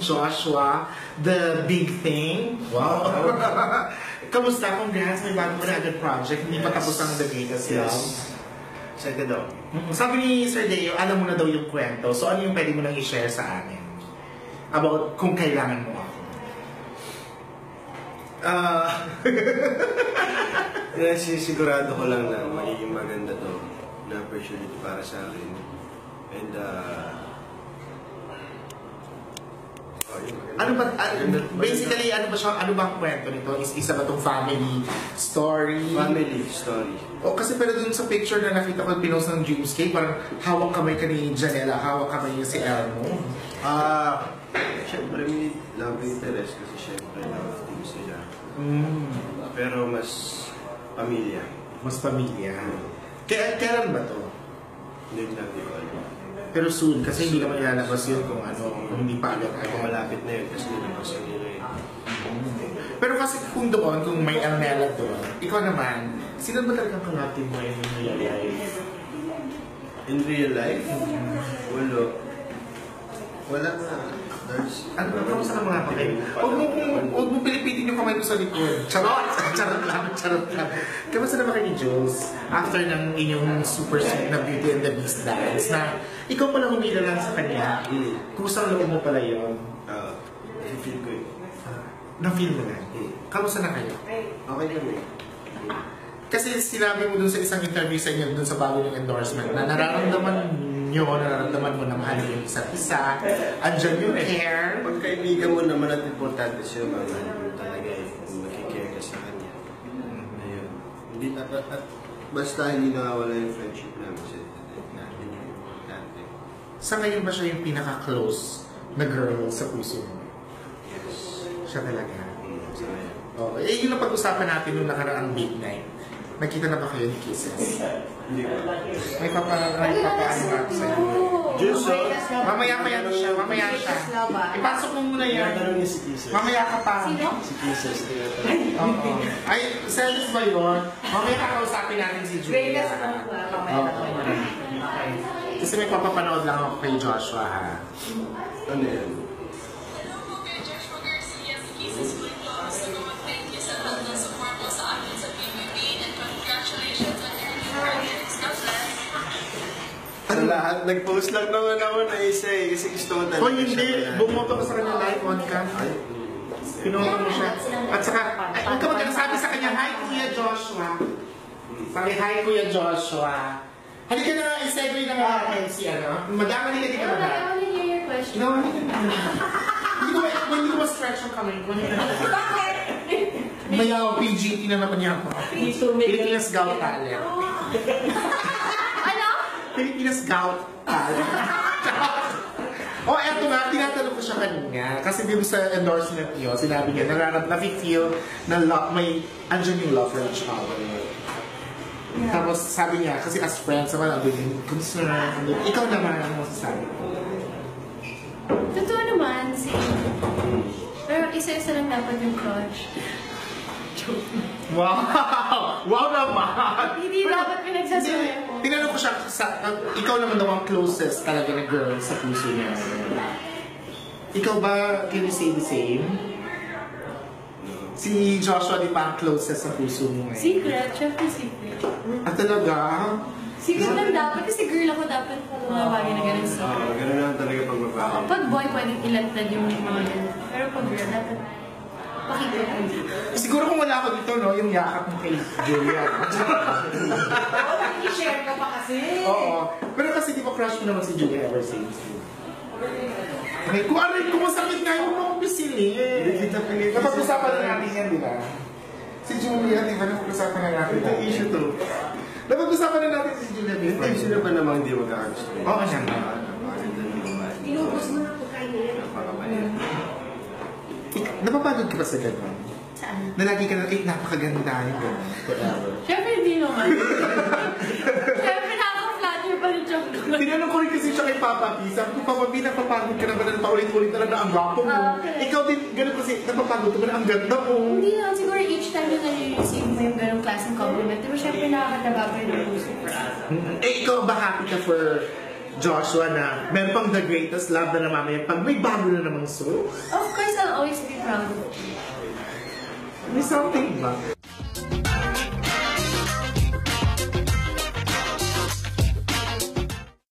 Joshua, the big thing. Wow! Kamusta? Congrats, may bago na agad project. Hindi pa tapos ang The Greatest Love. Excited daw. Sabi ni Sir Deo, alam mo na daw yung kwento. So ano yung pwede mo nang i-share sa amin? About kung kailangan mo ako. Sigurado ko lang na magiging maganda to na opportunity para sa akin. And ano ba, basically, ano ba siya, ano bang kwento nito? Isa ba itong family story? Family story. O kasi pero dun sa picture na nakita ko pinost ng Dreamscape, parang hawak kamay ka ni Janela, hawak kamay niya si Elmo. Siyempre may love interest kasi siyempre love team sila. Pero mas pamilya. Mas pamilya. Kailan ba to? Hindi natin ko alam. Pero soon, kasi hindi naman ilalabas yun kung ano, kung hindi pa agad. Malapit na yun kasi nilabas yung nila yun. Pero kasi kung doon, kung may Elmela doon, ikaw naman, sino ba talagang kalapit mo in real life? In real life? Wala na. Ano ba? Kamusta ka mga pakay? Huwag mo pilipitin yung kamay mo sa likod. Charot! Charot lang. Kamusta na ba kayo ni Jules? After ng inyong super sweet na Beauty and the Beast dance na ikaw pala humila lang sa kanya. Kusang loob mo pala yun. I-feel ko yun. Na-feel mo na? Kamusta na kayo? Okay lang eh. Kasi sinabi mo dun sa isang interview sa inyo dun sa bago ng endorsement na nararamdaman mo na mahal yung isa't isa. Andyan yung care. Pagkaibigan mo naman at importante siya, mahal mo talaga eh. Makikare ka sa kanya. Ayun. Hindi at basta hindi nakawala yung friendship namin sa natin yung importante. Sa ngayon ba siya yung pinaka-close na girl sa puso mo? Yes. Siya talaga. Sa ngayon. Oh, yun ang pag-usapan natin nung nakaraang big night. Nakita na ba kayo ni Kisses? Hindi ba? May papaano nga sa inyo. Jules, Mamaya siya. Ipasok mo muna yan. tinatanong niya si Kisses. Mamaya ka pa. Si Kisses, tinatanong. Oo. Ay, service ba yun? Mamaya kakausapin natin si Julia. Kasi may papapanood lang ako kay Joshua, ha? Ano yan? Ano lahat? Nag-post lang naman ako na isa eh. Kasi gusto ko talaga. O hindi, bumoto ko sa kanya live on cam. Pinuha mo siya. At saka, huwag ka magkakasabi sa kanya, hi Kuya Joshua. Sabi, hi Kuya Joshua. Halika na nga, i-segue na nga kayo si ano. Madama nila di ka ba? No, hindi ko ma-stretch yung kamay ko. Bakit? Mayaw, PGT na naman niya ako. Pilipinas Gout Talent. Ano? Pilipinas Gout Talent. Oh, eto nga, tinatanong ko siya kanina. Kasi dito sa endorsement niyo, sinabi niya, na-feel na may andyan yung love for each other. Yeah. Tapos sabi niya, kasi as friends, naman andun yung concern. Ikaw naman, ano masasabi ko? Totoo naman, pero isa-isa lang dapat yung crush. Wow! Wow naman! Hindi dapat pinagsasabi mo. Tinanong ko siya, ikaw naman daw ang closest talaga na girl sa puso niya. Ikaw ba, can you say the same? Si Joshua, di ba ang closest sa puso mo ngayon? Secret, syempre secret. Ah, talaga? Secret lang dapat, kasi girl ako dapat mga bagay na ganun sa Ganun lang talaga pag babae. Pag boy, pwedeng ilantad yung mga ganun. Pero pag girl, dapat pakita ko. Siguro kung wala ako dito, no, yung yakap mo kay Julia. I-share ka pa kasi. Oo. Pero kasi di ba crush mo naman si Julia ever since? Okay, kung masakit nga, huwag mo akong pisilin. Napag-usapan na natin yan, di ba? Si Julia, di ba? Napag-usapan na natin. Ito issue to. Napag-usapan na natin si Julia, di ba? Issue na ba namang hindi magkakagusto? Oo, siya nga. Napakaganda ng babae. Inubos mo na po kayo. Napakabait. Napapagod ka ba sa gano'n? Saan? Na lagi ka na, napakaganda yung gano'n. Forever. Siyempre hindi naman. Siyempre nakaka-flatter pa rin siya. Tinanong ko rin kasi siya kay Papa P. Sabi ko, Papa P, napapagod ka na ba na paulit-ulit na lang na ang gwapo mo? Ikaw din, gano'n kasi, napapagod ka ba na ang ganda mo? Hindi naman siguro each time na nare-receive mo yung ganong klaseng compliment. Pero siyempre nakakataba pa rin ang puso for us. Eh, ikaw ba happy ka for Joshua na meron pang the greatest love na namamaya pag may bago na namang soul. Of course, I'll always be proud of you. May something ba?